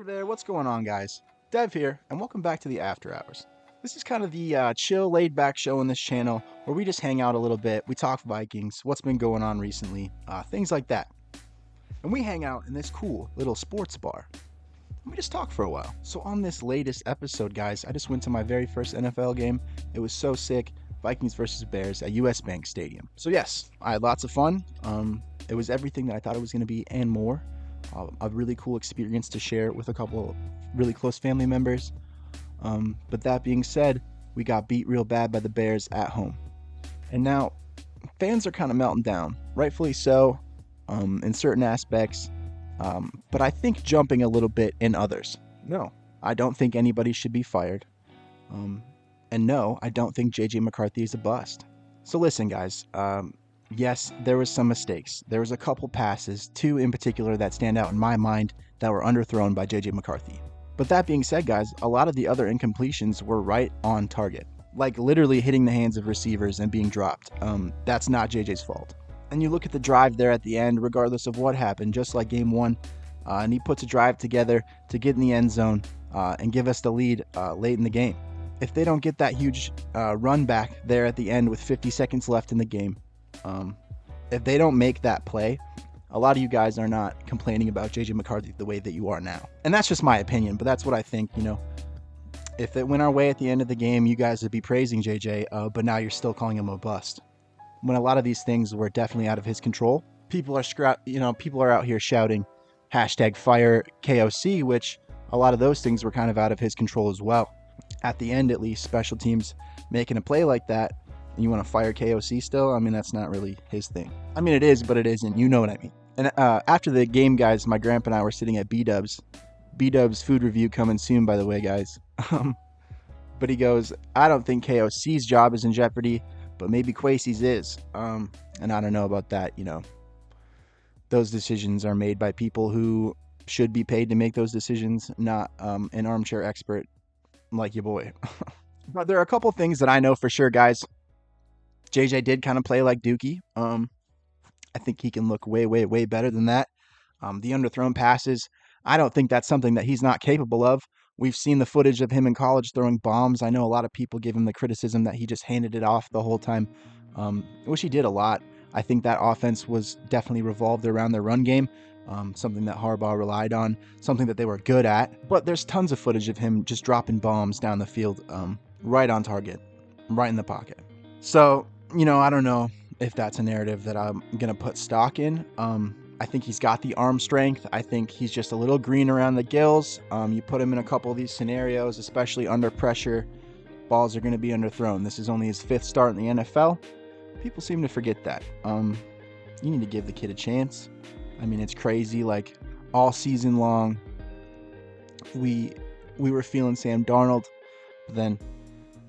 there, what's going on, guys? Dev here, and welcome back to the After Hours. This is kind of the chill, laid-back show on this channel where we just hang out a little bit, we talk Vikings, what's been going on recently, things like that. And we hang out in this cool little sports bar. And we just talk for a while. So on this latest episode, guys, I just went to my very first NFL game. It was so sick. Vikings versus Bears at US Bank Stadium. So yes, I had lots of fun. It was everything that I thought it was going to be and more. A really cool experience to share with a couple of really close family members. But that being said, we got beat real bad by the Bears at home. And now, fans are kind of melting down, rightfully so, in certain aspects, but I think jumping a little bit in others. No, I don't think anybody should be fired. And no, I don't think J.J. McCarthy is a bust. So listen, guys, yes, there was some mistakes. There was a couple passes, two in particular that stand out in my mind that were underthrown by J.J. McCarthy. But that being said, guys, a lot of the other incompletions were right on target. Like literally hitting the hands of receivers and being dropped. That's not JJ's fault. And you look at the drive there at the end, regardless of what happened, just like game one, and he puts a drive together to get in the end zone and give us the lead late in the game. If they don't get that huge run back there at the end with 50 seconds left in the game, if they don't make that play, a lot of you guys are not complaining about J.J. McCarthy the way that you are now. And that's just my opinion, but that's what I think, you know. If it went our way at the end of the game, you guys would be praising J.J., but now you're still calling him a bust. When a lot of these things were definitely out of his control, people are out here shouting #fire KOC, which a lot of those things were kind of out of his control as well. At the end, at least, special teams making a play like that, and you want to fire KOC still? I mean, that's not really his thing. I mean, it is, but it isn't. You know what I mean. And after the game, guys, my grandpa and I were sitting at B-Dub's. B-Dub's food review coming soon, by the way, guys. But he goes, I don't think KOC's job is in jeopardy, but maybe Kwesi's is. And I don't know about that, you know. Those decisions are made by people who should be paid to make those decisions, not an armchair expert like your boy. But there are a couple things that I know for sure, guys. JJ did kind of play like Dookie. I think he can look way, way, way better than that. The underthrown passes, I don't think that's something that he's not capable of. We've seen the footage of him in college throwing bombs. I know a lot of people give him the criticism that he just handed it off the whole time, which he did a lot. I think that offense was definitely revolved around their run game, something that Harbaugh relied on, something that they were good at. But there's tons of footage of him just dropping bombs down the field, right on target, right in the pocket. So, you know, I don't know if that's a narrative that I'm going to put stock in. I think he's got the arm strength. I think he's just a little green around the gills. You put him in a couple of these scenarios, especially under pressure, balls are going to be underthrown. This is only his 5th start in the NFL. People seem to forget that. You need to give the kid a chance. I mean, it's crazy. Like, all season long, we were feeling Sam Darnold. But then,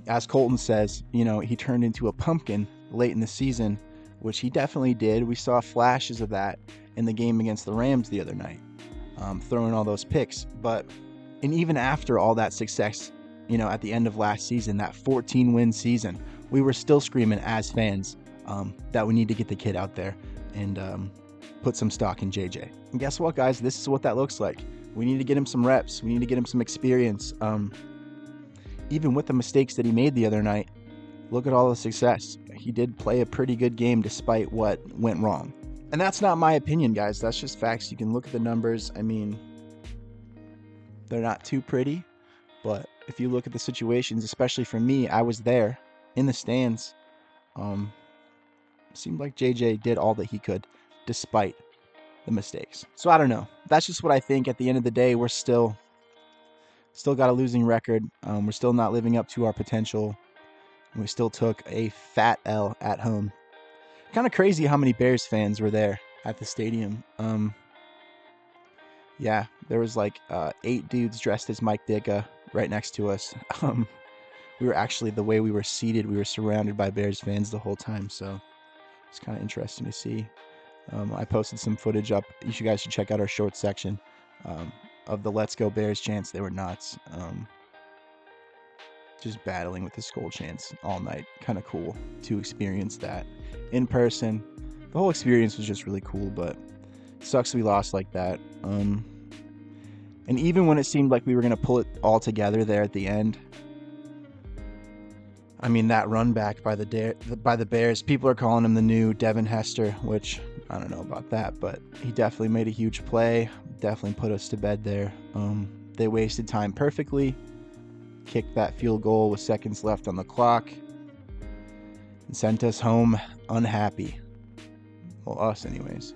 as Colton says, you know, he turned into a pumpkin late in the season, which he definitely did. We saw flashes of that in the game against the Rams the other night, throwing all those picks. And even after all that success, you know, at the end of last season, that 14-win season, we were still screaming as fans that we need to get the kid out there and put some stock in JJ. And guess what, guys? This is what that looks like. We need to get him some reps. We need to get him some experience. Even with the mistakes that he made the other night, look at all the success. He did play a pretty good game despite what went wrong. And that's not my opinion, guys. That's just facts. You can look at the numbers. I mean, they're not too pretty, but if you look at the situations, especially for me, I was there in the stands. Seemed like JJ did all that he could despite the mistakes. So I don't know. That's just what I think. At the end of the day, we're still got a losing record. We're still not living up to our potential. We still took a fat L at home. Kind of crazy how many Bears fans were there at the stadium. Yeah, there was like 8 dudes dressed as Mike Ditka right next to us. We were actually, the way we were seated, we were surrounded by Bears fans the whole time. So it's kind of interesting to see. I posted some footage up. You guys should check out our short section of the Let's Go Bears chants. They were nuts. Just battling with the Skull chants all night. Kind of cool to experience that in person. The whole experience was just really cool, but sucks we lost like that. And even when it seemed like we were going to pull it all together there at the end, I mean, that run back by the Bears, people are calling him the new Devin Hester, which I don't know about that, but he definitely made a huge play, definitely put us to bed there. They wasted time perfectly, kicked that field goal with seconds left on the clock, and sent us home unhappy. Well, us anyways.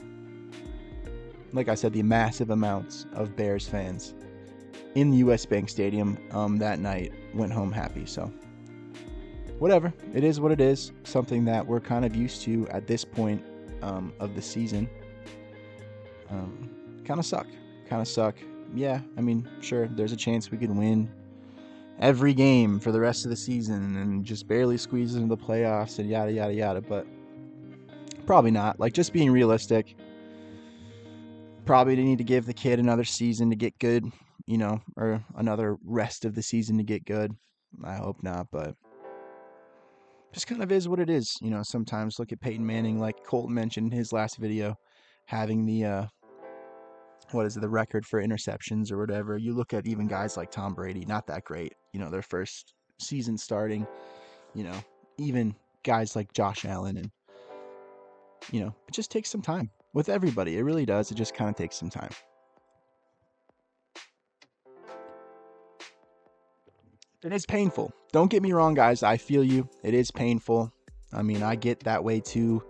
Like I said, the massive amounts of Bears fans in the US Bank Stadium that night went home happy. So whatever, it is what it is. Something that we're kind of used to at this point of the season. Kind of suck. Yeah, I mean, sure, there's a chance we could win every game for the rest of the season and just barely squeeze into the playoffs and yada yada yada, but probably not. Like, just being realistic, probably need to give the kid another season to get good, or another rest of the season to get good. I hope not, but just kind of is what it is. Sometimes look at Peyton Manning, like Colton mentioned in his last video, having the the record for interceptions or whatever. You look at even guys like Tom Brady, not that great, their first season starting, even guys like Josh Allen, and it just takes some time with everybody. It really does. It just kind of takes some time. It is painful. Don't get me wrong, guys. I feel you. It is painful. I mean, I get that way too.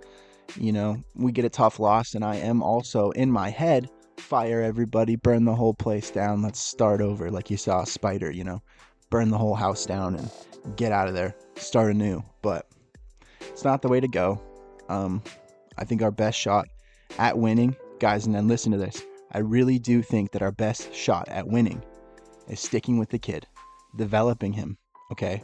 We get a tough loss, and I am also in my head, fire everybody, burn the whole place down. Let's start over, like you saw a spider, burn the whole house down and get out of there, start anew. But it's not the way to go. I think our best shot at winning, guys, and then listen to this. I really do think that our best shot at winning is sticking with the kid, developing him, okay?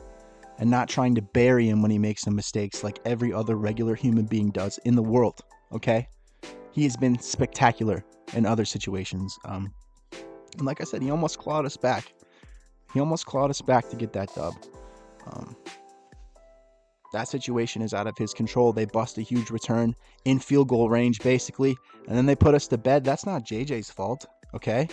And not trying to bury him when he makes some mistakes like every other regular human being does in the world, okay? He has been spectacular in other situations. And like I said, he almost clawed us back. To get that dub. That situation is out of his control. They bust a huge return in field goal range, basically, and then they put us to bed. That's not JJ's fault, okay?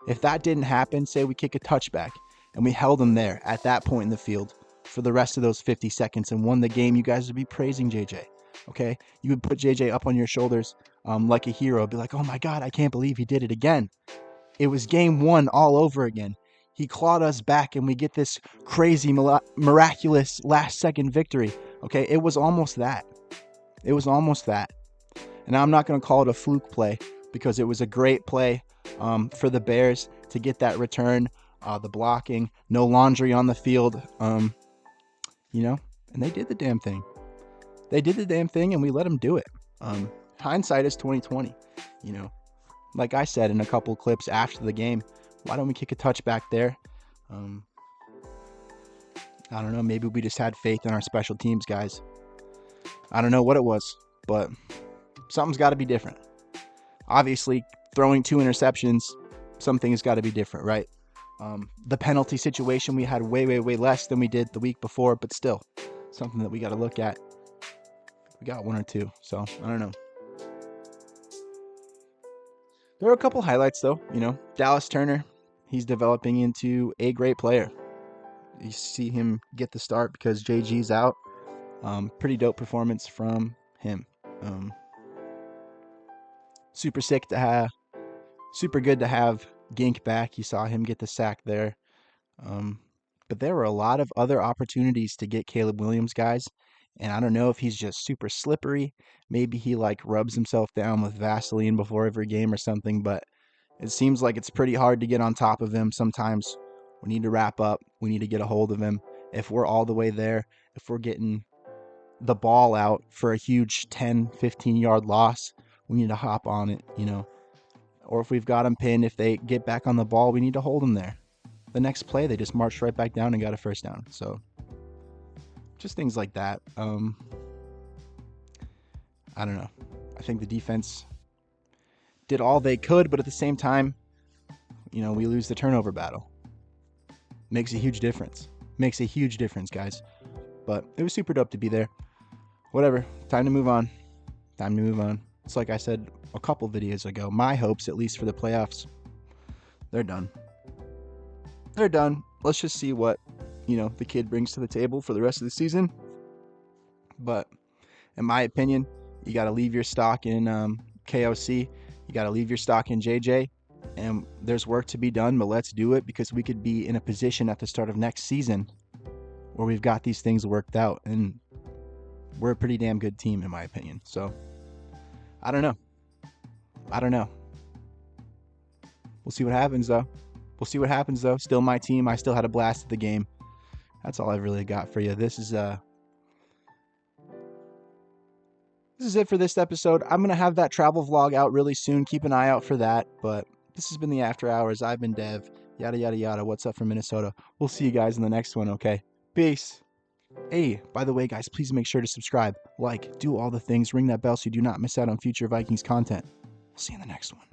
If that didn't happen, say we kick a touchback, and we held him there at that point in the field for the rest of those 50 seconds and won the game, you guys would be praising JJ, okay? You would put JJ up on your shoulders like a hero, be like, oh my God, I can't believe he did it again. It was game one all over again. He clawed us back and we get this crazy, miraculous last-second victory, okay? It was almost that. And I'm not going to call it a fluke play because it was a great play for the Bears to get that return. The blocking, no laundry on the field, and they did the damn thing. And we let them do it. Hindsight is 2020, Like I said in a couple clips after the game, why don't we kick a touchback there? I don't know, maybe we just had faith in our special teams guys. I don't know what it was, but something's got to be different. Obviously, throwing 2 interceptions, something has got to be different, right? The penalty situation, we had way less than we did the week before, but still something that we got to look at. We got 1 or 2, so I don't know. There are a couple highlights though. Dallas Turner, he's developing into a great player. You see him get the start because JG's out. Pretty dope performance from him. Super good to have Gink back. You saw him get the sack there. But there were a lot of other opportunities to get Caleb Williams, guys. And I don't know if he's just super slippery. Maybe he rubs himself down with Vaseline before every game or something. But it seems like it's pretty hard to get on top of him sometimes. We need to wrap up. We need to get a hold of him. If we're all the way there, if we're getting the ball out for a huge 10, 15-yard loss, we need to hop on it, Or if we've got them pinned, if they get back on the ball, we need to hold them there. The next play, they just marched right back down and got a first down. So just things like that. I don't know. I think the defense did all they could, but at the same time, we lose the turnover battle. Makes a huge difference. Guys. But it was super dope to be there. Whatever. Time to move on. It's like I said a couple videos ago. My hopes, at least for the playoffs, They're done. They're done. Let's just see what, the kid brings to the table for the rest of the season. But in my opinion, you got to leave your stock in KOC. You got to leave your stock in JJ. And there's work to be done, but let's do it because we could be in a position at the start of next season where we've got these things worked out. And we're a pretty damn good team, in my opinion. So, I don't know. We'll see what happens, though. Still my team. I still had a blast at the game. That's all I've really got for you. This is it for this episode. I'm going to have that travel vlog out really soon. Keep an eye out for that. But this has been the After Hours. I've been Dev. Yada, yada, yada. What's up from Minnesota? We'll see you guys in the next one, okay? Peace. Hey, by the way, guys, please make sure to subscribe, like, do all the things, ring that bell so you do not miss out on future Vikings content. We'll see you in the next one.